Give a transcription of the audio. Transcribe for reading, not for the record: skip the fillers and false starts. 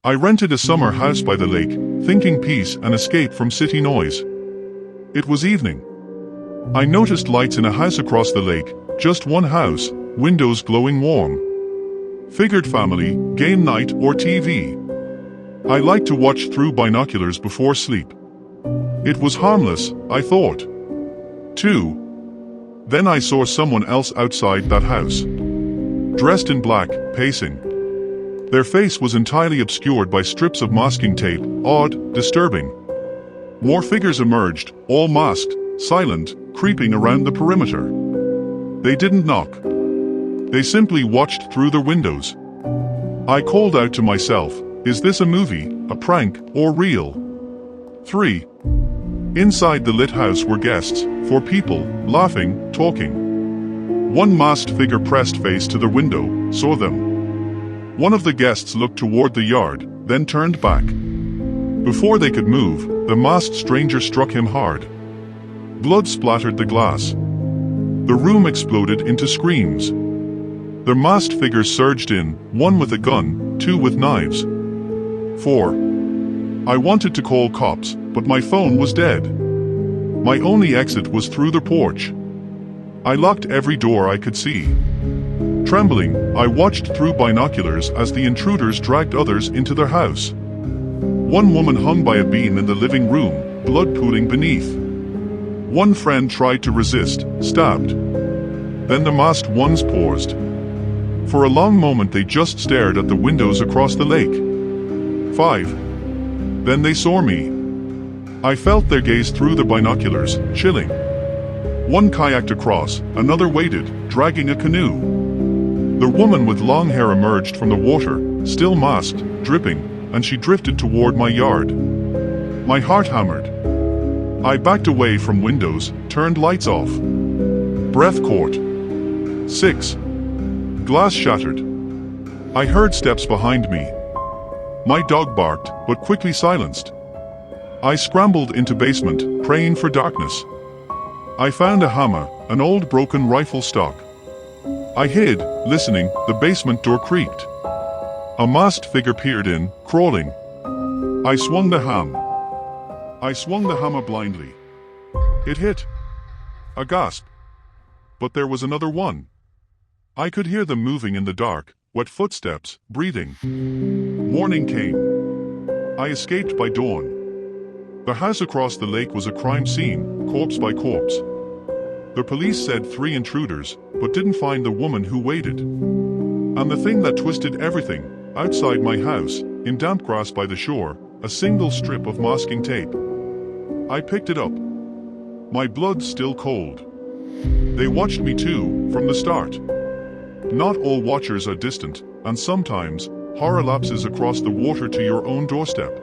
I rented a summer house by the lake, thinking peace and escape from city noise. It was evening. I noticed lights in a house across the lake, just one house, windows glowing warm. Figured family, game night or TV. I like to watch through binoculars before sleep. It was harmless, I thought. 2. Then I saw someone else outside that house. Dressed in black, pacing. Their face was entirely obscured by strips of masking tape, odd, disturbing. More figures emerged, all masked, silent, creeping around the perimeter. They didn't knock. They simply watched through their windows. I called out to myself, is this a movie, a prank, or real? 3. Inside the lit house were guests, 4 people, laughing, talking. One masked figure pressed face to the window, saw them. One of the guests looked toward the yard, then turned back. Before they could move, the masked stranger struck him hard. Blood splattered the glass. The room exploded into screams. The masked figures surged in, 1 with a gun, 2 with knives. 4. I wanted to call cops, but my phone was dead. My only exit was through the porch. I locked every door I could see. Trembling, I watched through binoculars as the intruders dragged others into their house. One woman hung by a beam in the living room, blood pooling beneath. One friend tried to resist, stabbed. Then the masked ones paused. For a long moment they just stared at the windows across the lake. 5. Then they saw me. I felt their gaze through the binoculars, chilling. One kayaked across, another waited, dragging a canoe. The woman with long hair emerged from the water, still masked, dripping, and she drifted toward my yard. My heart hammered. I backed away from windows, turned lights off. Breath caught. 6. Glass shattered. I heard steps behind me. My dog barked, but quickly silenced. I scrambled into basement, praying for darkness. I found a hammer, an old broken rifle stock. I hid, listening, the basement door creaked. A masked figure peered in, crawling. I swung the hammer blindly. It hit. A gasp. But there was another one. I could hear them moving in the dark, wet footsteps, breathing. Morning came. I escaped by dawn. The house across the lake was a crime scene, corpse by corpse. The police said 3 intruders, but didn't find the woman who waited. And the thing that twisted everything, outside my house, in damp grass by the shore, a single strip of masking tape. I picked it up. My blood still cold. They watched me too, from the start. Not all watchers are distant, and sometimes, horror lapses across the water to your own doorstep.